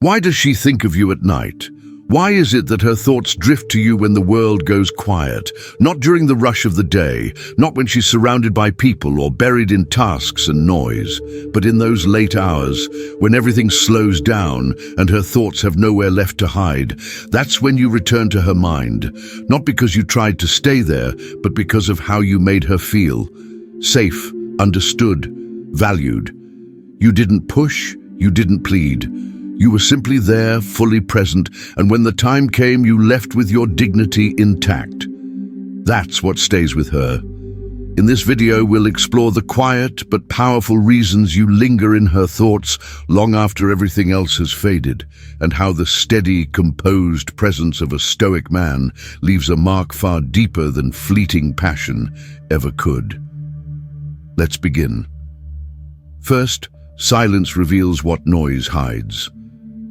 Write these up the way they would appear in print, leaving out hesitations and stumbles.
Why does she think of you at night? Why is it that her thoughts drift to you when the world goes quiet? Not during the rush of the day, not when she's surrounded by people or buried in tasks and noise, but in those late hours when everything slows down and her thoughts have nowhere left to hide. That's when you return to her mind, not because you tried to stay there, but because of how you made her feel. Safe, understood, valued. You didn't push, you didn't plead. You were simply there, fully present, and when the time came, you left with your dignity intact. That's what stays with her. In this video, we'll explore the quiet but powerful reasons you linger in her thoughts long after everything else has faded, and how the steady, composed presence of a stoic man leaves a mark far deeper than fleeting passion ever could. Let's begin. First, silence reveals what noise hides.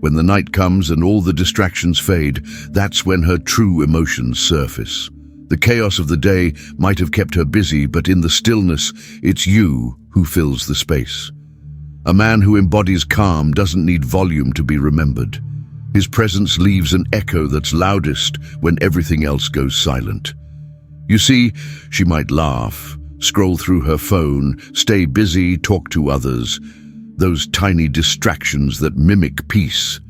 When the night comes and all the distractions fade, that's when her true emotions surface. The chaos of the day might have kept her busy, but in the stillness, it's you who fills the space. A man who embodies calm doesn't need volume to be remembered. His presence leaves an echo that's loudest when everything else goes silent. You see, she might laugh, scroll through her phone, stay busy, talk to others. Those tiny distractions that mimic peace.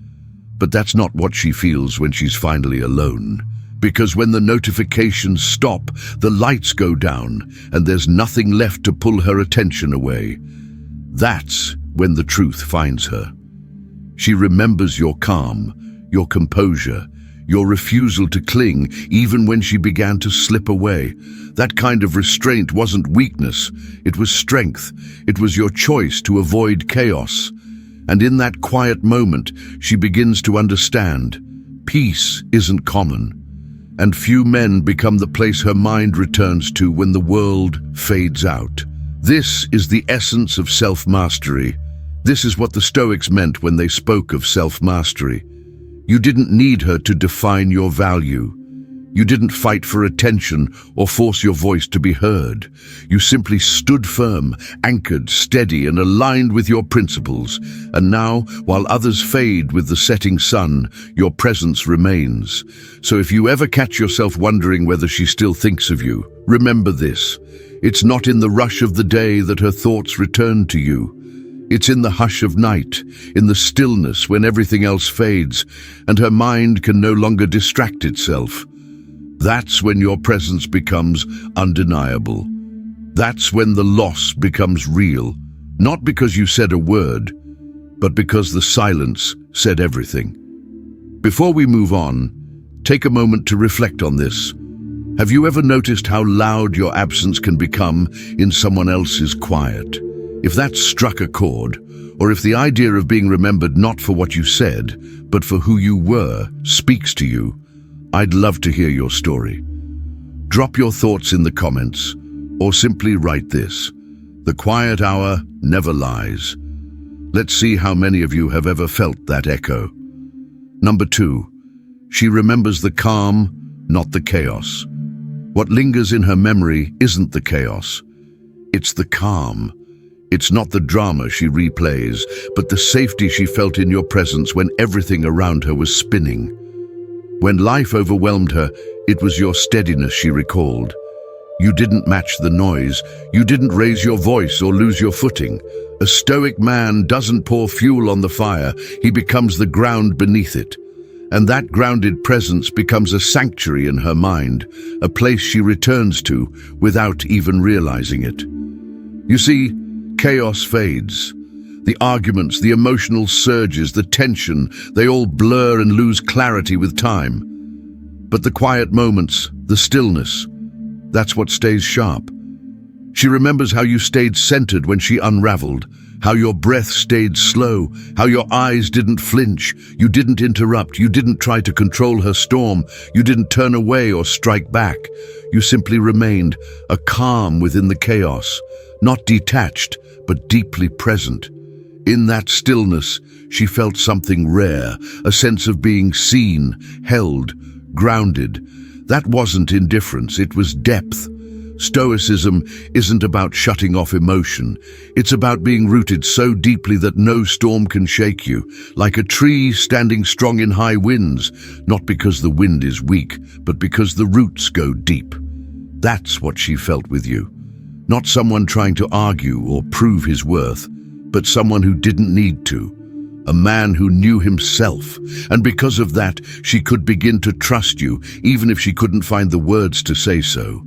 But that's not what she feels when she's finally alone. Because when the notifications stop, the lights go down, and there's nothing left to pull her attention away. That's when the truth finds her. She remembers your calm, your composure, your refusal to cling even when she began to slip away. That kind of restraint wasn't weakness, it was strength. It was your choice to avoid chaos. And in that quiet moment, she begins to understand. Peace isn't common. And few men become the place her mind returns to when the world fades out. This is the essence of self-mastery. This is what the Stoics meant when they spoke of self-mastery. You didn't need her to define your value. You didn't fight for attention or force your voice to be heard. You simply stood firm, anchored, steady, and aligned with your principles. And now, while others fade with the setting sun, your presence remains. So if you ever catch yourself wondering whether she still thinks of you, remember this. It's not in the rush of the day that her thoughts return to you. It's in the hush of night, in the stillness when everything else fades, and her mind can no longer distract itself. That's when your presence becomes undeniable. That's when the loss becomes real, not because you said a word, but because the silence said everything. Before we move on, take a moment to reflect on this. Have you ever noticed how loud your absence can become in someone else's quiet? If that struck a chord, or if the idea of being remembered not for what you said, but for who you were, speaks to you, I'd love to hear your story. Drop your thoughts in the comments, or simply write this. The quiet hour never lies. Let's see how many of you have ever felt that echo. Number 2, she remembers the calm, not the chaos. What lingers in her memory isn't the chaos, it's the calm. It's not the drama she replays, but the safety she felt in your presence when everything around her was spinning. When life overwhelmed her, it was your steadiness she recalled. You didn't match the noise, you didn't raise your voice or lose your footing. A stoic man doesn't pour fuel on the fire, he becomes the ground beneath it. And that grounded presence becomes a sanctuary in her mind, a place she returns to without even realizing it. You see, chaos fades. The arguments, the emotional surges, the tension, they all blur and lose clarity with time. But the quiet moments, the stillness, that's what stays sharp. She remembers how you stayed centered when she unraveled, how your breath stayed slow, how your eyes didn't flinch, you didn't interrupt, you didn't try to control her storm, you didn't turn away or strike back. You simply remained, a calm within the chaos, not detached, but deeply present. In that stillness, she felt something rare, a sense of being seen, held, grounded. That wasn't indifference, it was depth. Stoicism isn't about shutting off emotion. It's about being rooted so deeply that no storm can shake you, like a tree standing strong in high winds, not because the wind is weak, but because the roots go deep. That's what she felt with you. Not someone trying to argue or prove his worth, but someone who didn't need to. A man who knew himself, and because of that, she could begin to trust you, even if she couldn't find the words to say so.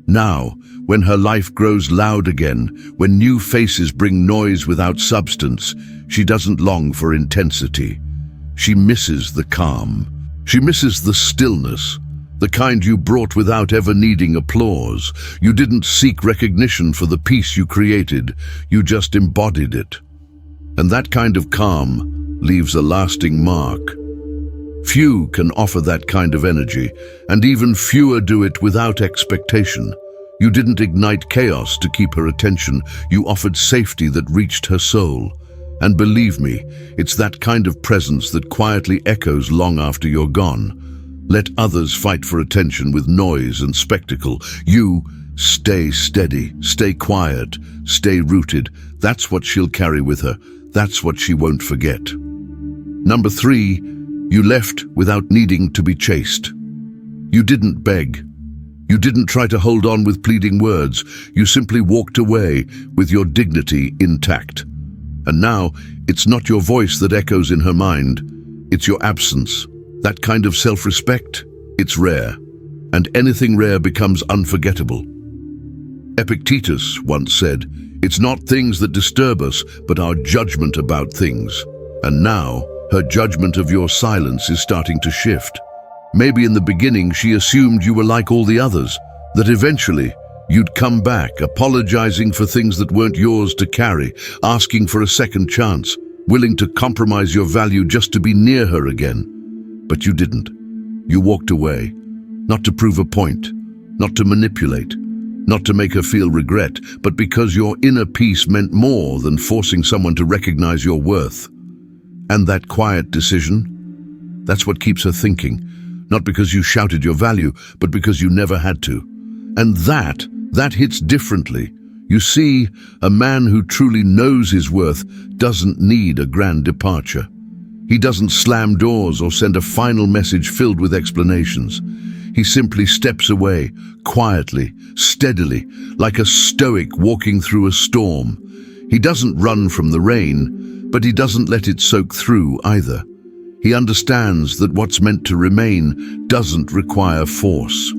Now, when her life grows loud again, when new faces bring noise without substance, she doesn't long for intensity. She misses the calm. She misses the stillness, the kind you brought without ever needing applause. You didn't seek recognition for the peace you created, you just embodied it. And that kind of calm leaves a lasting mark. Few can offer that kind of energy, and even fewer do it without expectation. You didn't ignite chaos to keep her attention, you offered safety that reached her soul. And believe me, it's that kind of presence that quietly echoes long after you're gone. Let others fight for attention with noise and spectacle. You stay steady, stay quiet, stay rooted. That's what she'll carry with her. That's what she won't forget. Number 3, you left without needing to be chased. You didn't beg. You didn't try to hold on with pleading words. You simply walked away with your dignity intact. And now, it's not your voice that echoes in her mind. It's your absence. That kind of self-respect, it's rare. And anything rare becomes unforgettable. Epictetus once said, "It's not things that disturb us, but our judgment about things." And now, her judgment of your silence is starting to shift. Maybe in the beginning she assumed you were like all the others, that eventually you'd come back, apologizing for things that weren't yours to carry, asking for a second chance, willing to compromise your value just to be near her again. But you didn't. You walked away, not to prove a point, not to manipulate, not to make her feel regret, but because your inner peace meant more than forcing someone to recognize your worth. And that quiet decision, that's what keeps her thinking, not because you shouted your value, but because you never had to. And that hits differently. You see, a man who truly knows his worth doesn't need a grand departure. He doesn't slam doors or send a final message filled with explanations. He simply steps away, quietly, steadily, like a stoic walking through a storm. He doesn't run from the rain, but he doesn't let it soak through either. He understands that what's meant to remain doesn't require force.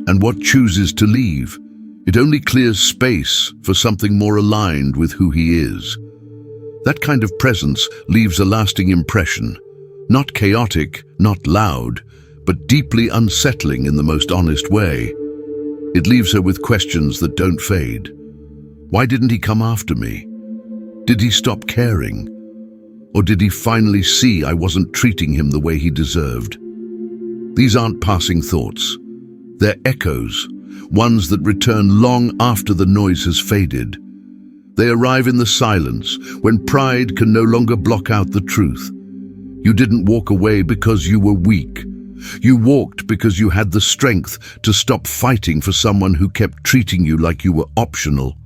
And what chooses to leave, it only clears space for something more aligned with who he is. That kind of presence leaves a lasting impression, not chaotic, not loud, but deeply unsettling in the most honest way. It leaves her with questions that don't fade. Why didn't he come after me? Did he stop caring? Or did he finally see I wasn't treating him the way he deserved? These aren't passing thoughts. They're echoes, ones that return long after the noise has faded. They arrive in the silence, when pride can no longer block out the truth. You didn't walk away because you were weak. You walked because you had the strength to stop fighting for someone who kept treating you like you were optional.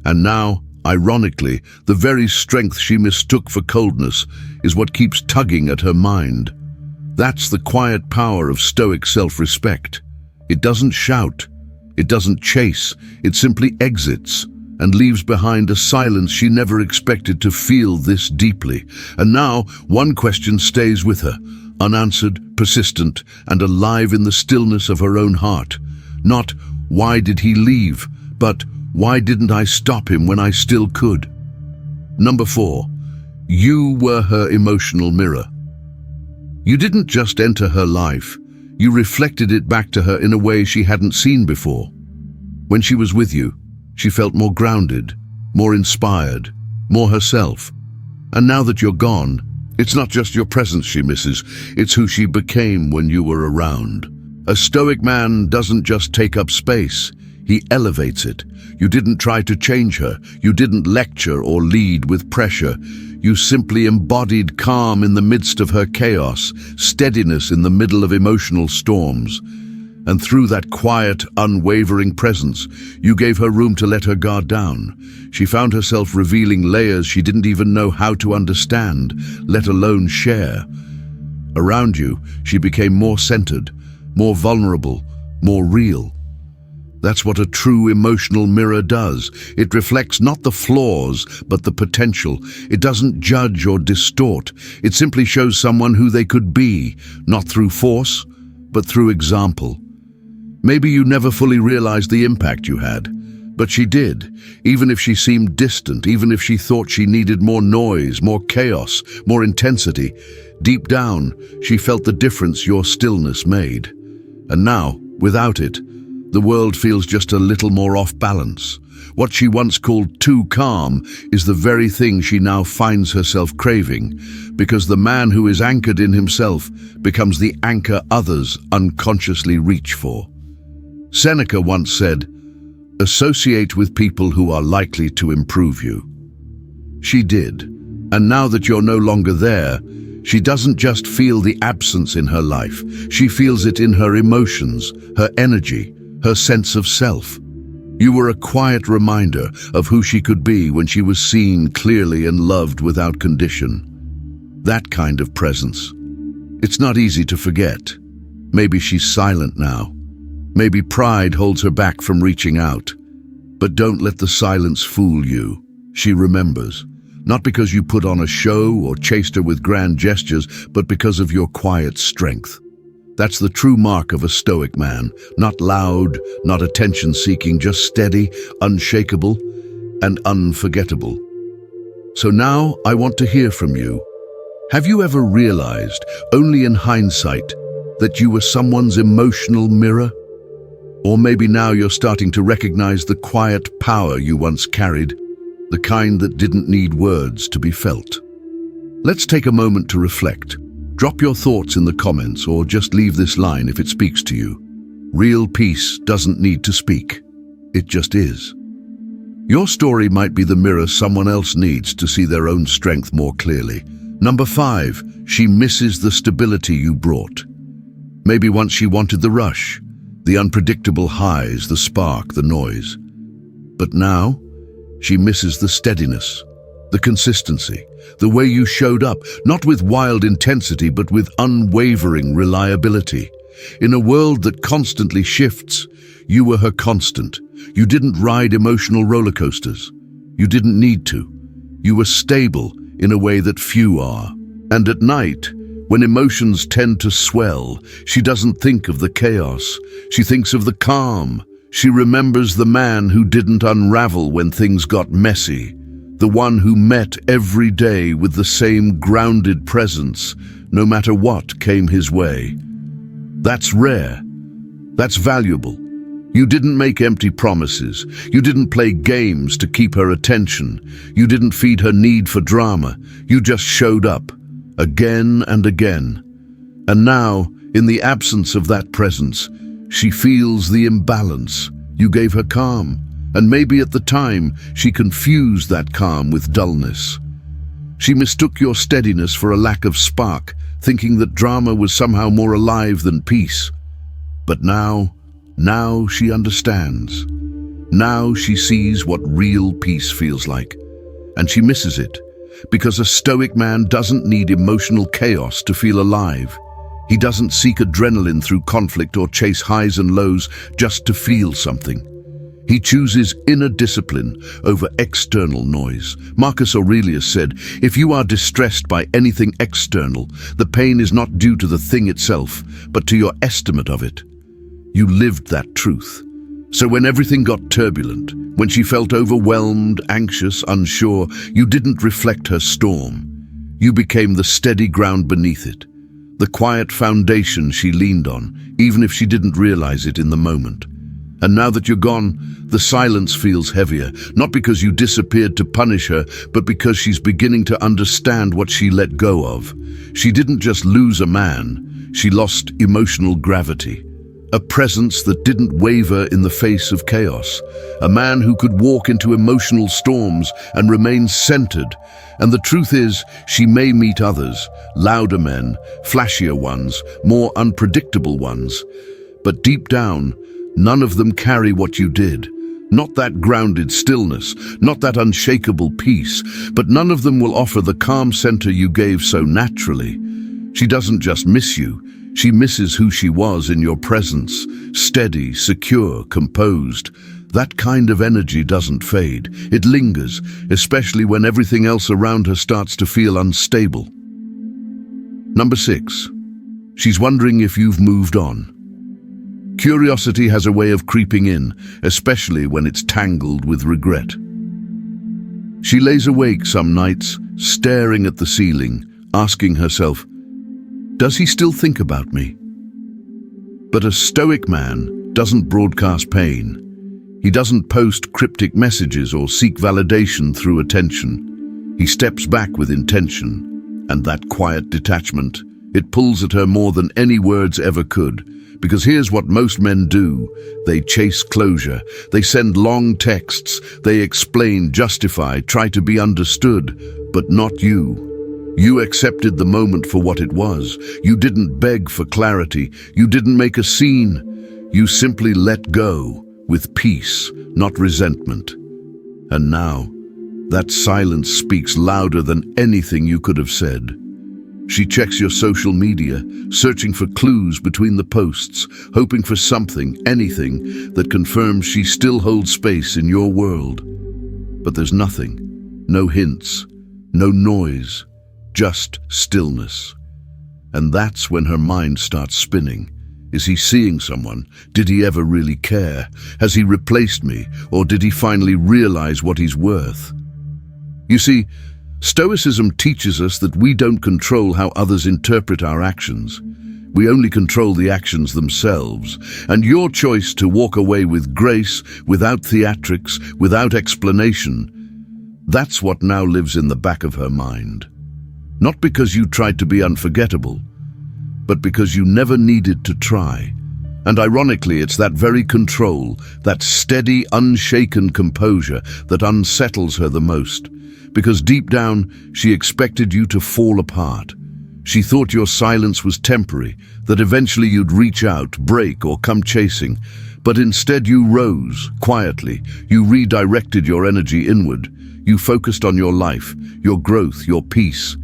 And now, ironically, the very strength she mistook for coldness is what keeps tugging at her mind. That's the quiet power of Stoic self-respect. It doesn't shout, it doesn't chase, it simply exits and leaves behind a silence she never expected to feel this deeply. And now, one question stays with her, unanswered, persistent, and alive in the stillness of her own heart. Not, why did he leave, but why didn't I stop him when I still could? Number 4, you were her emotional mirror. You didn't just enter her life, you reflected it back to her in a way she hadn't seen before. When she was with you, she felt more grounded, more inspired, more herself. And now that you're gone, it's not just your presence she misses, it's who she became when you were around. A Stoic man doesn't just take up space, he elevates it. You didn't try to change her, you didn't lecture or lead with pressure. You simply embodied calm in the midst of her chaos, steadiness in the middle of emotional storms. And through that quiet, unwavering presence, you gave her room to let her guard down. She found herself revealing layers she didn't even know how to understand, let alone share. Around you, she became more centered, more vulnerable, more real. That's what a true emotional mirror does. It reflects not the flaws, but the potential. It doesn't judge or distort. It simply shows someone who they could be, not through force, but through example. Maybe you never fully realized the impact you had, but she did, even if she seemed distant, even if she thought she needed more noise, more chaos, more intensity. Deep down, she felt the difference your stillness made. And now, without it, the world feels just a little more off balance. What she once called too calm is the very thing she now finds herself craving, because the man who is anchored in himself becomes the anchor others unconsciously reach for. Seneca once said, "Associate with people who are likely to improve you." She did, and now that you're no longer there, she doesn't just feel the absence in her life, she feels it in her emotions, her energy, her sense of self. You were a quiet reminder of who she could be when she was seen clearly and loved without condition. That kind of presence. It's not easy to forget. Maybe she's silent now. Maybe pride holds her back from reaching out. But don't let the silence fool you. She remembers. Not because you put on a show or chased her with grand gestures, but because of your quiet strength. That's the true mark of a Stoic man. Not loud, not attention-seeking, just steady, unshakable, and unforgettable. So now I want to hear from you. Have you ever realized, only in hindsight, that you were someone's emotional mirror? Or maybe now you're starting to recognize the quiet power you once carried, the kind that didn't need words to be felt. Let's take a moment to reflect. Drop your thoughts in the comments or just leave this line if it speaks to you. Real peace doesn't need to speak. It just is. Your story might be the mirror someone else needs to see their own strength more clearly. Number 5, she misses the stability you brought. Maybe once she wanted the rush, the unpredictable highs, the spark, the noise. But now, she misses the steadiness, the consistency, the way you showed up, not with wild intensity, but with unwavering reliability. In a world that constantly shifts, you were her constant. You didn't ride emotional roller coasters. You didn't need to. You were stable in a way that few are. And at night, when emotions tend to swell, she doesn't think of the chaos. She thinks of the calm. She remembers the man who didn't unravel when things got messy. The one who met every day with the same grounded presence, no matter what came his way. That's rare. That's valuable. You didn't make empty promises. You didn't play games to keep her attention. You didn't feed her need for drama. You just showed up. Again and again. And now, in the absence of that presence, she feels the imbalance. You gave her calm, and maybe at the time she confused that calm with dullness. She mistook your steadiness for a lack of spark, thinking that drama was somehow more alive than peace. But now she understands. Now she sees what real peace feels like, and she misses it. Because a Stoic man doesn't need emotional chaos to feel alive. He doesn't seek adrenaline through conflict or chase highs and lows just to feel something. He chooses inner discipline over external noise. Marcus Aurelius said, "If you are distressed by anything external, the pain is not due to the thing itself, but to your estimate of it." You lived that truth. So when everything got turbulent, when she felt overwhelmed, anxious, unsure, you didn't reflect her storm. You became the steady ground beneath it, the quiet foundation she leaned on, even if she didn't realize it in the moment. And now that you're gone, the silence feels heavier, not because you disappeared to punish her, but because she's beginning to understand what she let go of. She didn't just lose a man, she lost emotional gravity. A presence that didn't waver in the face of chaos. A man who could walk into emotional storms and remain centered. And the truth is, she may meet others, louder men, flashier ones, more unpredictable ones. But deep down, none of them carry what you did. Not that grounded stillness, not that unshakable peace, but none of them will offer the calm center you gave so naturally. She doesn't just miss you, she misses who she was in your presence, steady, secure, composed. That kind of energy doesn't fade. It lingers, especially when everything else around her starts to feel unstable. Number 6. She's wondering if you've moved on. Curiosity has a way of creeping in, especially when it's tangled with regret. She lays awake some nights, staring at the ceiling, asking herself, "Does he still think about me?" But a Stoic man doesn't broadcast pain. He doesn't post cryptic messages or seek validation through attention. He steps back with intention, and that quiet detachment, it pulls at her more than any words ever could. Because here's what most men do. They chase closure. They send long texts. They explain, justify, try to be understood. But not you. You accepted the moment for what it was. You didn't beg for clarity. You didn't make a scene. You simply let go with peace, not resentment. And now, that silence speaks louder than anything you could have said. She checks your social media, searching for clues between the posts, hoping for something, anything, that confirms she still holds space in your world. But there's nothing, no hints, no noise, just stillness. And that's when her mind starts spinning. Is he seeing someone? Did he ever really care? Has he replaced me, or did he finally realize what he's worth? You see, Stoicism teaches us that we don't control how others interpret our actions. We only control the actions themselves. And your choice to walk away with grace, without theatrics, without explanation, that's what now lives in the back of her mind. Not because you tried to be unforgettable, but because you never needed to try. And ironically, it's that very control, that steady, unshaken composure that unsettles her the most. Because deep down, she expected you to fall apart. She thought your silence was temporary, that eventually you'd reach out, break, or come chasing. But instead you rose, quietly. You redirected your energy inward. You focused on your life, your growth, your peace.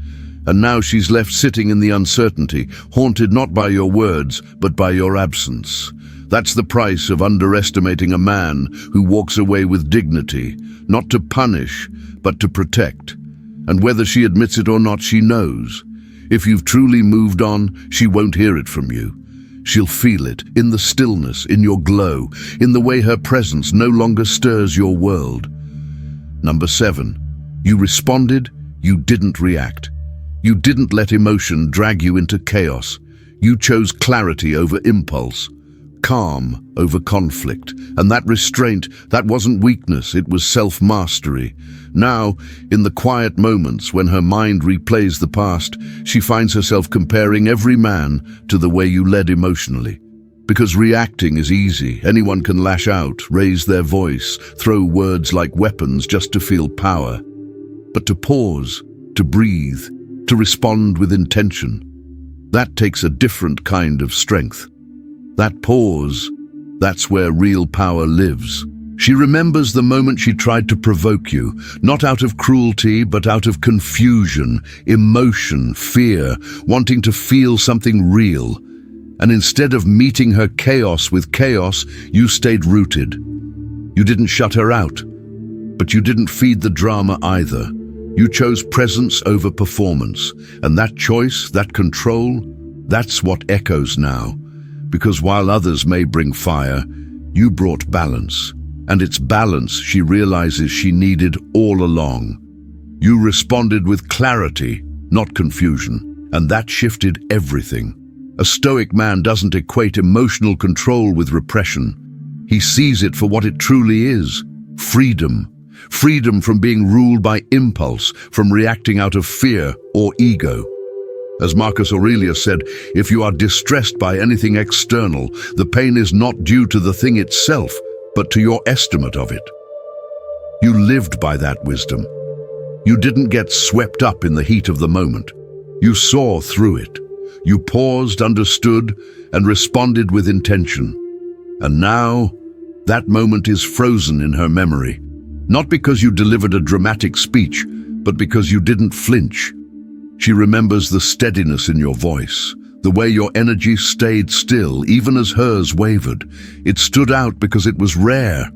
And now she's left sitting in the uncertainty, haunted not by your words, but by your absence. That's the price of underestimating a man who walks away with dignity, not to punish, but to protect. And whether she admits it or not, she knows. If you've truly moved on, she won't hear it from you. She'll feel it, in the stillness, in your glow, in the way her presence no longer stirs your world. Number 7. You responded, you didn't react. You didn't let emotion drag you into chaos. You chose clarity over impulse, calm over conflict. And that restraint, that wasn't weakness, it was self-mastery. Now, in the quiet moments when her mind replays the past, she finds herself comparing every man to the way you led emotionally. Because reacting is easy. Anyone can lash out, raise their voice, throw words like weapons just to feel power. But to pause, to breathe, to respond with intention, that takes a different kind of strength. That pause, that's where real power lives. She remembers the moment she tried to provoke you, not out of cruelty, but out of confusion, emotion, fear, wanting to feel something real. And instead of meeting her chaos with chaos, you stayed rooted. You didn't shut her out, but you didn't feed the drama either. You chose presence over performance, and that choice, that control, that's what echoes now. Because while others may bring fire, you brought balance. And it's balance she realizes she needed all along. You responded with clarity, not confusion, and that shifted everything. A Stoic man doesn't equate emotional control with repression. He sees it for what it truly is: freedom. Freedom from being ruled by impulse, from reacting out of fear or ego. As Marcus Aurelius said, if you are distressed by anything external, the pain is not due to the thing itself, but to your estimate of it. You lived by that wisdom. You didn't get swept up in the heat of the moment. You saw through it. You paused, understood, and responded with intention. And now, that moment is frozen in her memory. Not because you delivered a dramatic speech, but because you didn't flinch. She remembers the steadiness in your voice, the way your energy stayed still, even as hers wavered. It stood out because it was rare.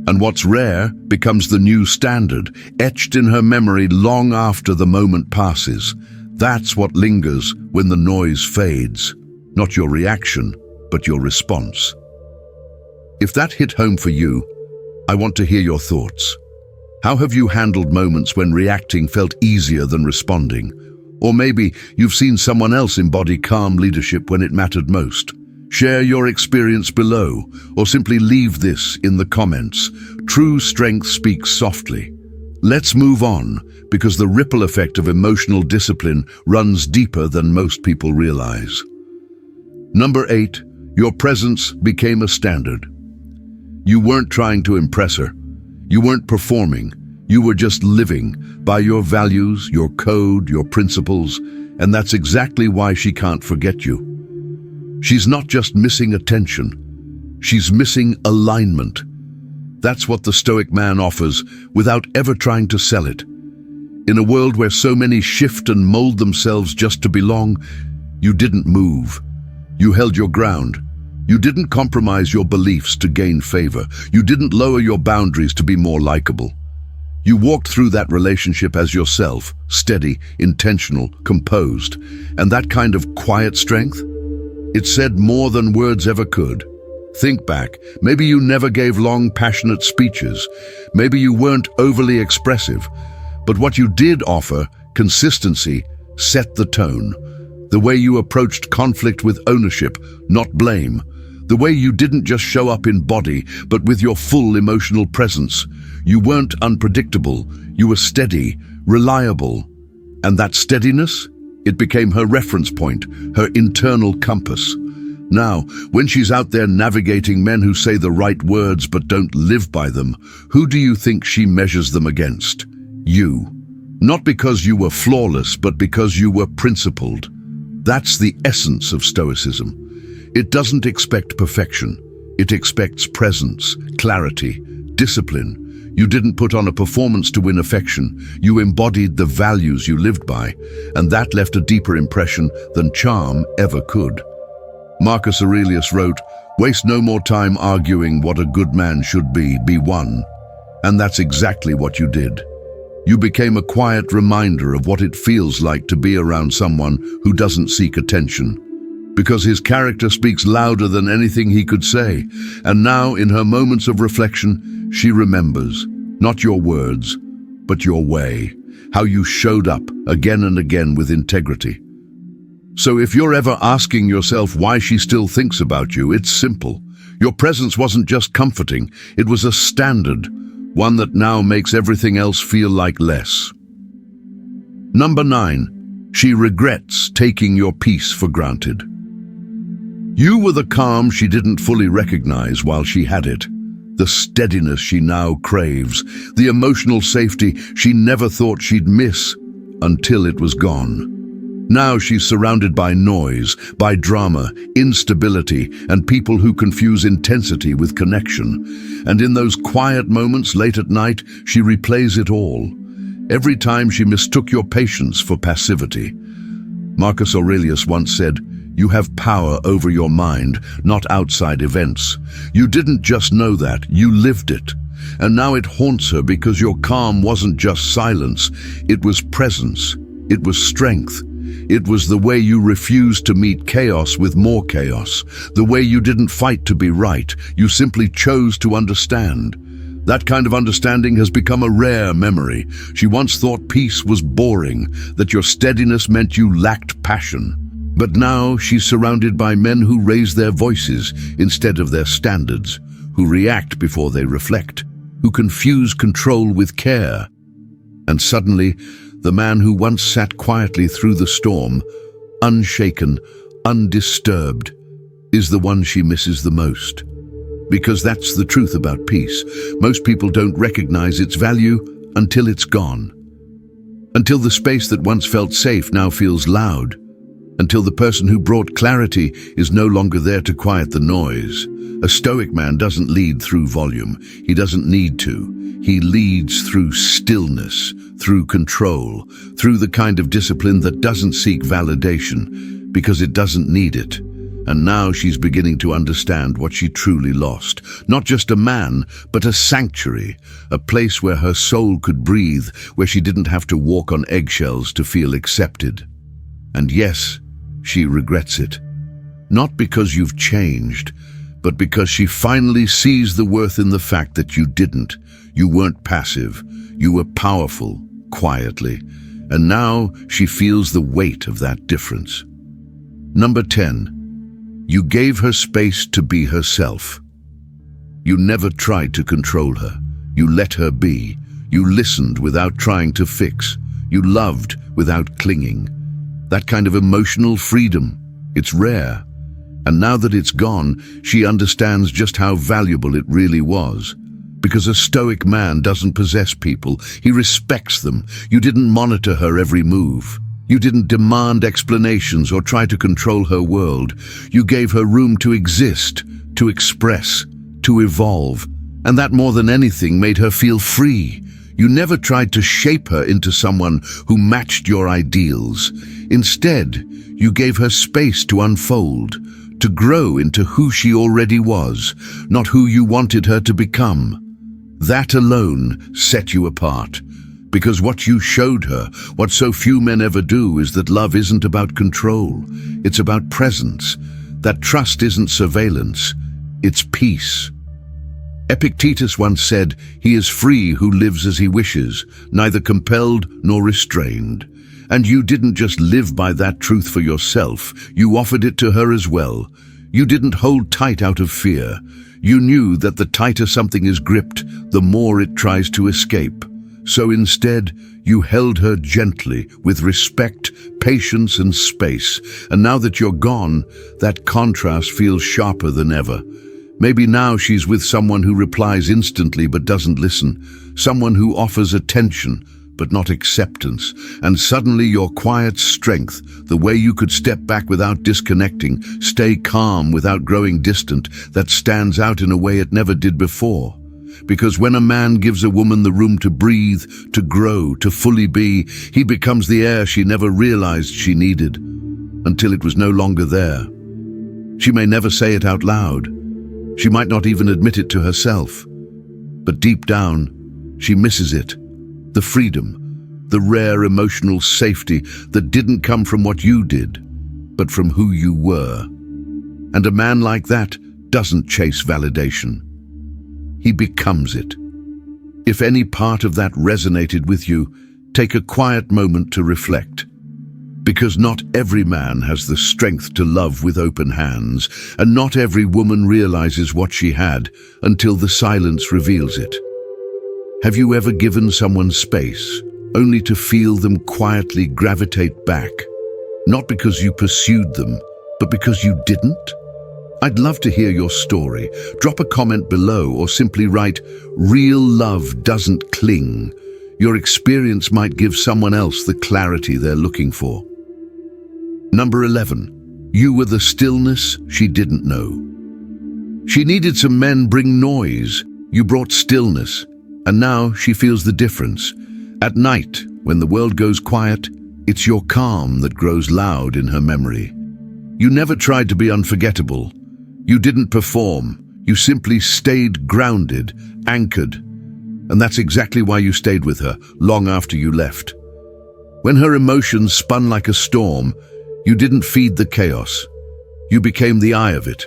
And what's rare becomes the new standard, etched in her memory long after the moment passes. That's what lingers when the noise fades. Not your reaction, but your response. If that hit home for you, I want to hear your thoughts. How have you handled moments when reacting felt easier than responding? Or maybe you've seen someone else embody calm leadership when it mattered most. Share your experience below, or simply leave this in the comments. True strength speaks softly. Let's move on, because the ripple effect of emotional discipline runs deeper than most people realize. Number 8, your presence became a standard. You weren't trying to impress her. You weren't performing. You were just living by your values, your code, your principles, and that's exactly why she can't forget you. She's not just missing attention. She's missing alignment. That's what the Stoic man offers without ever trying to sell it. In a world where so many shift and mold themselves just to belong, you didn't move. You held your ground. You didn't compromise your beliefs to gain favor. You didn't lower your boundaries to be more likable. You walked through that relationship as yourself, steady, intentional, composed. And that kind of quiet strength? It said more than words ever could. Think back. Maybe you never gave long, passionate speeches. Maybe you weren't overly expressive. But what you did offer, consistency, set the tone. The way you approached conflict with ownership, not blame. The way you didn't just show up in body, but with your full emotional presence. You weren't unpredictable. You were steady, reliable. And that steadiness? It became her reference point, her internal compass. Now, when she's out there navigating men who say the right words but don't live by them, who do you think she measures them against? You. Not because you were flawless, but because you were principled. That's the essence of Stoicism. It doesn't expect perfection. It expects presence, clarity, discipline. You didn't put on a performance to win affection. You embodied the values you lived by, and that left a deeper impression than charm ever could. Marcus Aurelius wrote, "Waste no more time arguing what a good man should be one." And that's exactly what you did. You became a quiet reminder of what it feels like to be around someone who doesn't seek attention. Because his character speaks louder than anything he could say. And now, in her moments of reflection, she remembers, not your words, but your way, how you showed up again and again with integrity. So if you're ever asking yourself why she still thinks about you, it's simple. Your presence wasn't just comforting, it was a standard, one that now makes everything else feel like less. Number 9, she regrets taking your peace for granted. You were the calm she didn't fully recognize while she had it, the steadiness she now craves, the emotional safety she never thought she'd miss until it was gone. Now she's surrounded by noise, by drama, instability, and people who confuse intensity with connection. And in those quiet moments late at night, she replays it all. Every time she mistook your patience for passivity. Marcus Aurelius once said, "You have power over your mind, not outside events." You didn't just know that, you lived it. And now it haunts her because your calm wasn't just silence, it was presence, it was strength. It was the way you refused to meet chaos with more chaos, the way you didn't fight to be right, you simply chose to understand. That kind of understanding has become a rare memory. She once thought peace was boring, that your steadiness meant you lacked passion. But now she's surrounded by men who raise their voices instead of their standards, who react before they reflect, who confuse control with care. And suddenly, the man who once sat quietly through the storm, unshaken, undisturbed, is the one she misses the most. Because that's the truth about peace. Most people don't recognize its value until it's gone. Until the space that once felt safe now feels loud. until the person who brought clarity is no longer there to quiet the noise. A Stoic man doesn't lead through volume. He doesn't need to. He leads through stillness, through control, through the kind of discipline that doesn't seek validation because it doesn't need it. And now she's beginning to understand what she truly lost. Not just a man, but a sanctuary, a place where her soul could breathe, where she didn't have to walk on eggshells to feel accepted. And yes, she regrets it. Not because you've changed, but because she finally sees the worth in the fact that you didn't. You weren't passive. You were powerful, quietly. And now she feels the weight of that difference. Number 10. You gave her space to be herself. You never tried to control her. You let her be. You listened without trying to fix. You loved without clinging. That kind of emotional freedom, it's rare. And now that it's gone, she understands just how valuable it really was. Because a Stoic man doesn't possess people, he respects them. You didn't monitor her every move. You didn't demand explanations or try to control her world. You gave her room to exist, to express, to evolve. And that more than anything made her feel free. You never tried to shape her into someone who matched your ideals. Instead, you gave her space to unfold, to grow into who she already was, not who you wanted her to become. That alone set you apart. Because what you showed her, what so few men ever do, is that love isn't about control. It's about presence. That trust isn't surveillance. It's peace. Epictetus once said, "He is free who lives as he wishes, neither compelled nor restrained." And you didn't just live by that truth for yourself, you offered it to her as well. You didn't hold tight out of fear. You knew that the tighter something is gripped, the more it tries to escape. So instead, you held her gently, with respect, patience, and space. And now that you're gone, that contrast feels sharper than ever. Maybe now she's with someone who replies instantly but doesn't listen, someone who offers attention but not acceptance, and suddenly your quiet strength, the way you could step back without disconnecting, stay calm without growing distant, that stands out in a way it never did before. Because when a man gives a woman the room to breathe, to grow, to fully be, he becomes the air she never realized she needed, until it was no longer there. She may never say it out loud. She might not even admit it to herself. But deep down, she misses it. The freedom, the rare emotional safety that didn't come from what you did, but from who you were. And a man like that doesn't chase validation. He becomes it. If any part of that resonated with you, take a quiet moment to reflect. Because not every man has the strength to love with open hands, and not every woman realizes what she had until the silence reveals it. Have you ever given someone space, only to feel them quietly gravitate back? Not because you pursued them, but because you didn't? I'd love to hear your story. Drop a comment below or simply write, "Real love doesn't cling." Your experience might give someone else the clarity they're looking for. Number 11. You were the stillness she didn't know. She needed some men bring noise. You brought stillness. And now she feels the difference. At night, when the world goes quiet, it's your calm that grows loud in her memory. You never tried to be unforgettable. You didn't perform. You simply stayed grounded, anchored. And that's exactly why you stayed with her, long after you left. When her emotions spun like a storm, you didn't feed the chaos. You became the eye of it.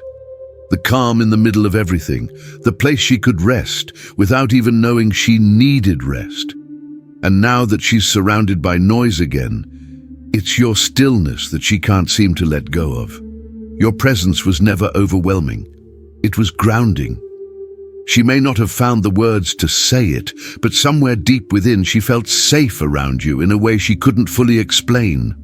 The calm in the middle of everything, the place she could rest without even knowing she needed rest. And now that she's surrounded by noise again, it's your stillness that she can't seem to let go of. Your presence was never overwhelming. It was grounding. She may not have found the words to say it, but somewhere deep within she felt safe around you in a way she couldn't fully explain.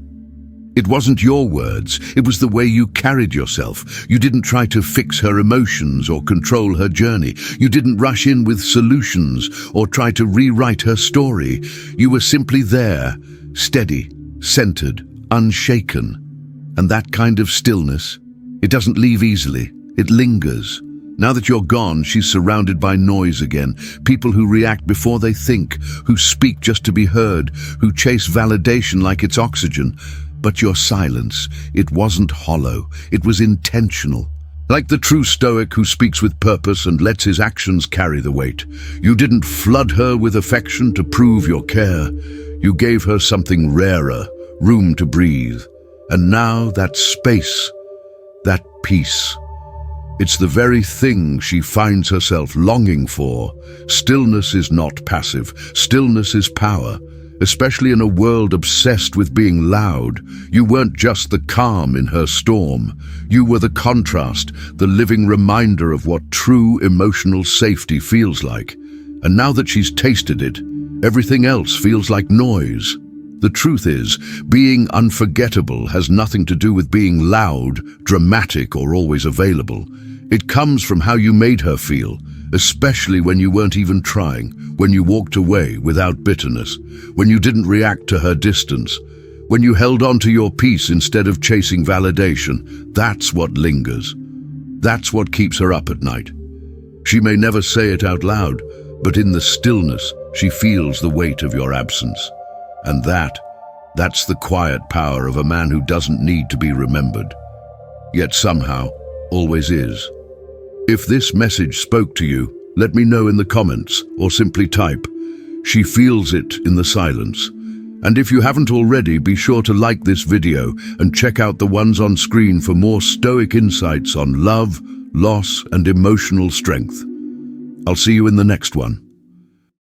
It wasn't your words, it was the way you carried yourself. You didn't try to fix her emotions or control her journey. You didn't rush in with solutions or try to rewrite her story. You were simply there, steady, centered, unshaken. And that kind of stillness, it doesn't leave easily, it lingers. Now that you're gone, she's surrounded by noise again. People who react before they think, who speak just to be heard, who chase validation like it's oxygen. But your silence, it wasn't hollow, it was intentional. Like the true Stoic who speaks with purpose and lets his actions carry the weight. You didn't flood her with affection to prove your care. You gave her something rarer, room to breathe. And now that space, that peace. It's the very thing she finds herself longing for. Stillness is not passive. Stillness is power. Especially in a world obsessed with being loud. You weren't just the calm in her storm. You were the contrast, the living reminder of what true emotional safety feels like. And now that she's tasted it, everything else feels like noise. The truth is, being unforgettable has nothing to do with being loud, dramatic, or always available. It comes from how you made her feel, especially when you weren't even trying, when you walked away without bitterness, when you didn't react to her distance, when you held on to your peace instead of chasing validation. That's what lingers. That's what keeps her up at night. She may never say it out loud, but in the stillness, she feels the weight of your absence. And that's the quiet power of a man who doesn't need to be remembered, yet somehow always is. If this message spoke to you, let me know in the comments or simply type, "She feels it in the silence." And if you haven't already, be sure to like this video and check out the ones on screen for more Stoic insights on love, loss, and emotional strength. I'll see you in the next one.